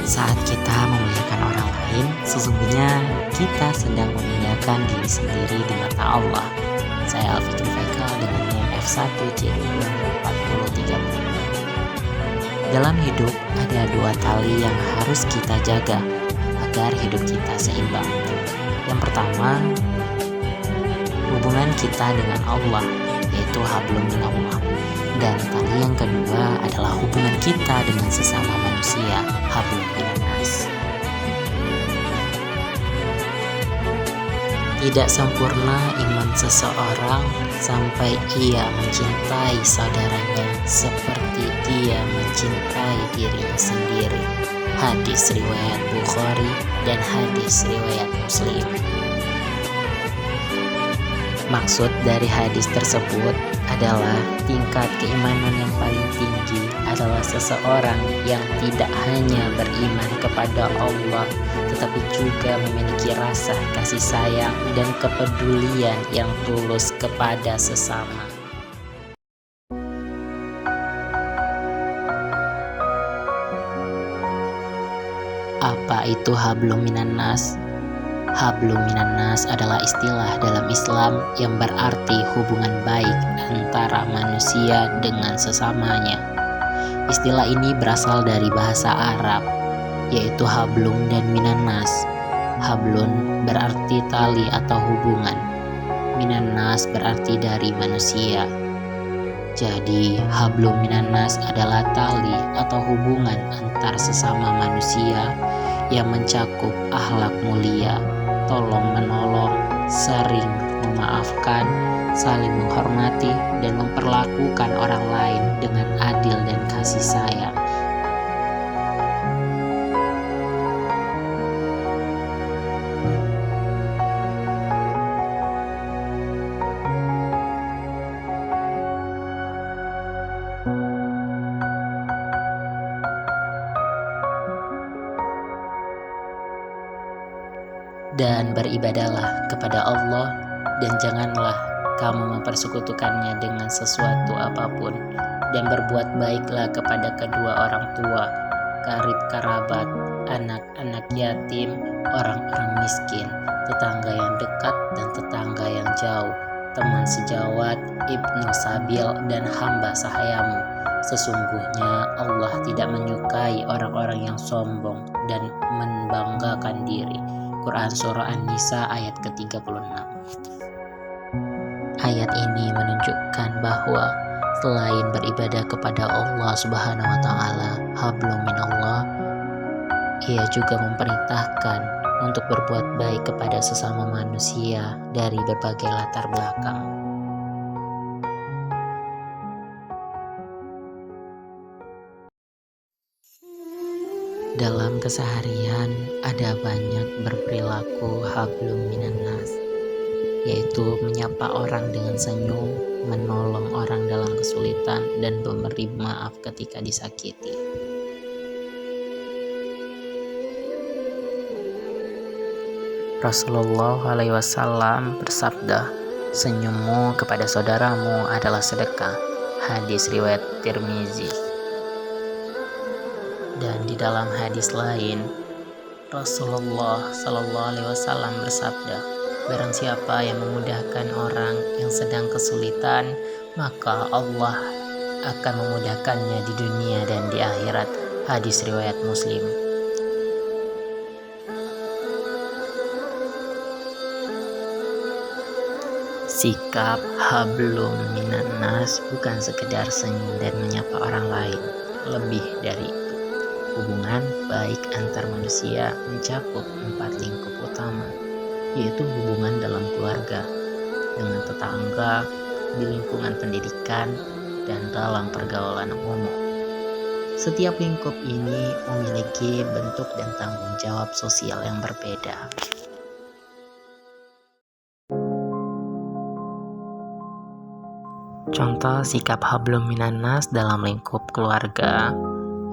Saat kita memuliakan orang lain, sesungguhnya kita sedang memuliakan diri sendiri di mata Allah. Saya Alfikri Faikal dengan NIM F1C204030. Dalam hidup ada dua tali yang harus kita jaga agar hidup kita seimbang. Yang pertama, hubungan kita dengan Allah, yaitu hablum minallah. Dan tali yang kedua adalah hubungan kita dengan sesama manusia, hablum minannas. Tidak sempurna iman seseorang sampai ia mencintai saudaranya seperti dia mencintai dirinya sendiri. Hadis riwayat Bukhari dan hadis riwayat Muslim. Maksud dari hadis tersebut adalah tingkat keimanan yang paling tinggi adalah seseorang yang tidak hanya beriman kepada Allah, tetapi juga memiliki rasa kasih sayang dan kepedulian yang tulus kepada sesama. Apa itu hablum minannas? Hablum minannas adalah istilah dalam Islam yang berarti hubungan baik antara manusia dengan sesamanya. Istilah ini berasal dari bahasa Arab, yaitu hablum dan minannas. Hablun berarti tali atau hubungan. Minannas berarti dari manusia. Jadi, hablum minannas adalah tali atau hubungan antar sesama manusia yang mencakup akhlak mulia, tolong-menolong, sering memaafkan, saling menghormati, dan memperlakukan orang lain dengan adil dan kasih sayang. Dan beribadahlah kepada Allah, dan janganlah kamu mempersekutukannya dengan sesuatu apapun, dan berbuat baiklah kepada kedua orang tua, karib kerabat, anak-anak yatim, orang-orang miskin, tetangga yang dekat dan tetangga yang jauh, teman sejawat, ibnu sabil, dan hamba sahayamu. Sesungguhnya Allah tidak menyukai orang-orang yang sombong dan membanggakan diri. Quran Surah An-Nisa ayat ke-36. Ayat ini menunjukkan bahwa selain beribadah kepada Allah Subhanahu wa taala, hablum minallah, ia juga memerintahkan untuk berbuat baik kepada sesama manusia dari berbagai latar belakang. Dalam keseharian ada banyak berperilaku hablum minannas, yaitu menyapa orang dengan senyum, menolong orang dalam kesulitan, dan memberi maaf ketika disakiti. Rasulullah SAW bersabda, "Senyummu kepada saudaramu adalah sedekah." Hadis riwayat Tirmizi. Dan di dalam hadis lain, Rasulullah SAW bersabda, "Barang siapa yang memudahkan orang yang sedang kesulitan, maka Allah akan memudahkannya di dunia dan di akhirat." Hadis riwayat Muslim. Sikap hablum minannas bukan sekedar senyum dan menyapa orang lain, lebih dari itu. Hubungan baik antar manusia mencakup 4 lingkup utama, yaitu hubungan dalam keluarga, dengan tetangga, di lingkungan pendidikan, dan dalam pergaulan umum. Setiap lingkup ini memiliki bentuk dan tanggung jawab sosial yang berbeda. Contoh sikap hablum minannas dalam lingkup keluarga,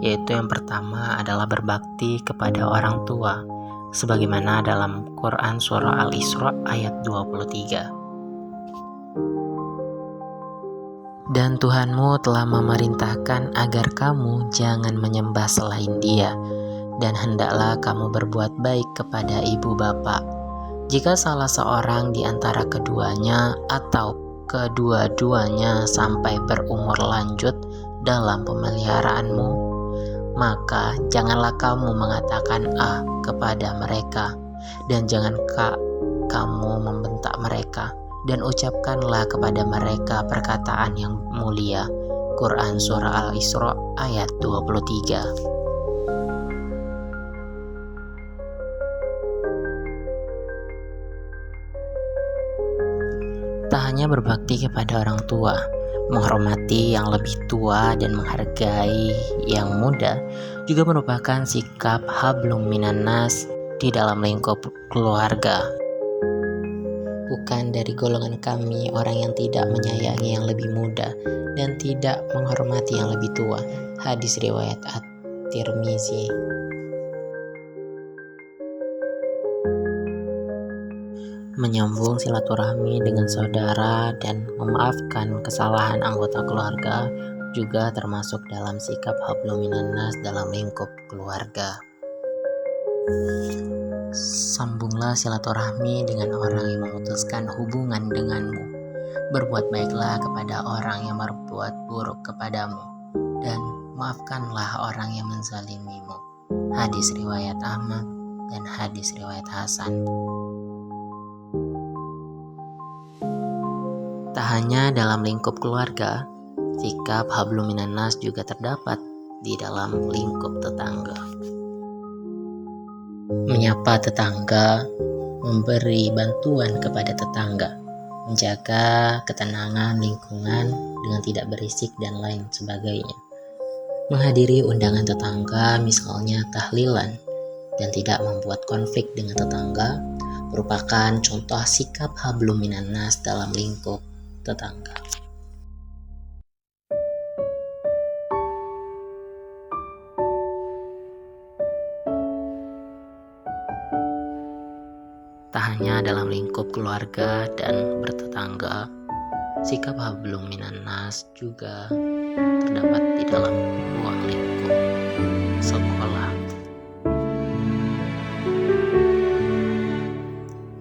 yaitu yang pertama adalah berbakti kepada orang tua, sebagaimana dalam Quran Surah Al-Isra ayat 23. Dan Tuhanmu telah memerintahkan agar kamu jangan menyembah selain Dia, Dan hendaklah kamu berbuat baik kepada ibu bapak. Jika salah seorang di antara keduanya atau kedua-duanya sampai berumur lanjut dalam pemeliharaanmu, maka janganlah kamu mengatakan "ah" kepada mereka, dan jangan kamu membentak mereka, dan ucapkanlah kepada mereka perkataan yang mulia. Quran Surah Al-Isra ayat 23. Tak hanya berbakti kepada orang tua, menghormati yang lebih tua dan menghargai yang muda juga merupakan sikap hablum minannas di dalam lingkup keluarga. Bukan dari golongan kami orang yang tidak menyayangi yang lebih muda dan tidak menghormati yang lebih tua. Hadis riwayat At-Tirmizi. Menyambung silaturahmi dengan saudara dan memaafkan kesalahan anggota keluarga juga termasuk dalam sikap hablum minannas dalam lingkup keluarga. Sambunglah silaturahmi dengan orang yang memutuskan hubungan denganmu. Berbuat baiklah kepada orang yang berbuat buruk kepadamu, dan maafkanlah orang yang menzalimimu. Hadis riwayat Ahmad dan hadis riwayat Hasan. Tak hanya dalam lingkup keluarga, sikap hablum minannas juga terdapat di dalam lingkup tetangga. Menyapa tetangga, memberi bantuan kepada tetangga, menjaga ketenangan lingkungan dengan tidak berisik dan lain sebagainya. Menghadiri undangan tetangga, misalnya tahlilan, dan tidak membuat konflik dengan tetangga, merupakan contoh sikap hablum minannas dalam lingkup tetangga. Tak hanya dalam lingkup keluarga dan bertetangga, sikap hablum minannas juga terdapat di dalam ruang lingkup sekolah.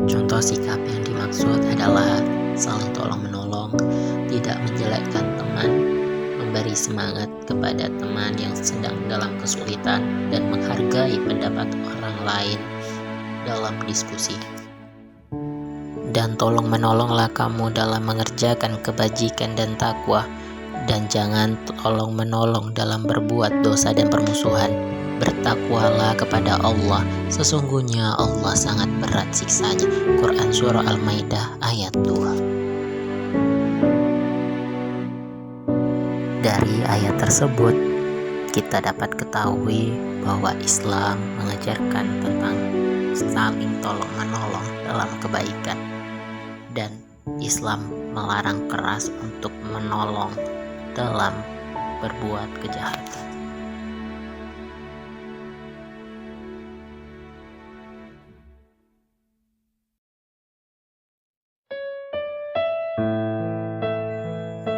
Contoh sikap yang dimaksud adalah saling tolong-menolong, tidak menjelekkan teman, memberi semangat kepada teman yang sedang dalam kesulitan, dan menghargai pendapat orang lain dalam diskusi. Dan tolong-menolonglah kamu dalam mengerjakan kebajikan dan takwa, dan jangan tolong-menolong dalam berbuat dosa dan permusuhan. Bertakwalah kepada Allah, sesungguhnya Allah sangat berat siksanya. Quran Surah Al-Maidah ayat 2. Dari ayat tersebut, kita dapat ketahui bahwa Islam mengajarkan tentang saling tolong-menolong dalam kebaikan, dan Islam melarang keras untuk menolong dalam berbuat kejahatan.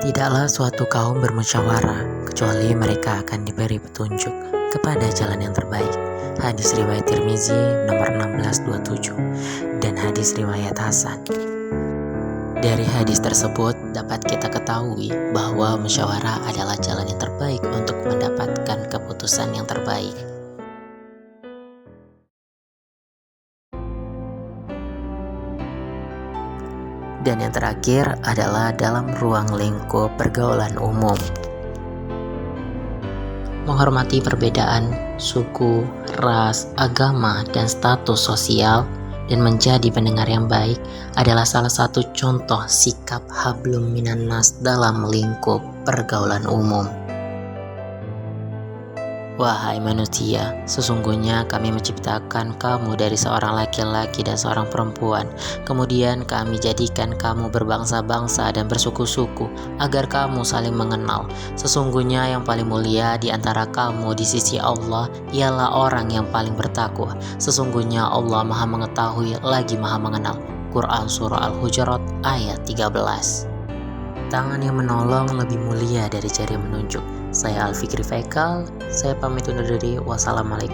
Tidaklah suatu kaum bermusyawarah kecuali mereka akan diberi petunjuk kepada jalan yang terbaik. Hadis riwayat Tirmizi nomor 1627 dan hadis riwayat Hasan. Dari hadis tersebut dapat kita ketahui bahwa musyawarah adalah jalan yang terbaik untuk mendapatkan keputusan yang terbaik. Dan yang terakhir adalah dalam ruang lingkup pergaulan umum. Menghormati perbedaan suku, ras, agama, dan status sosial, dan menjadi pendengar yang baik adalah salah satu contoh sikap hablum minannas dalam lingkup pergaulan umum. Wahai manusia, sesungguhnya kami menciptakan kamu dari seorang laki-laki dan seorang perempuan. Kemudian kami jadikan kamu berbangsa-bangsa dan bersuku-suku agar kamu saling mengenal. Sesungguhnya yang paling mulia di antara kamu di sisi Allah ialah orang yang paling bertakwa. Sesungguhnya Allah Maha Mengetahui lagi Maha Mengenal. Quran Surah Al-Hujurat ayat 13. Tangan yang menolong lebih mulia dari jari menunjuk. Saya Al-Fikri Faikal, saya pamit undur diri. Wassalamualaikum.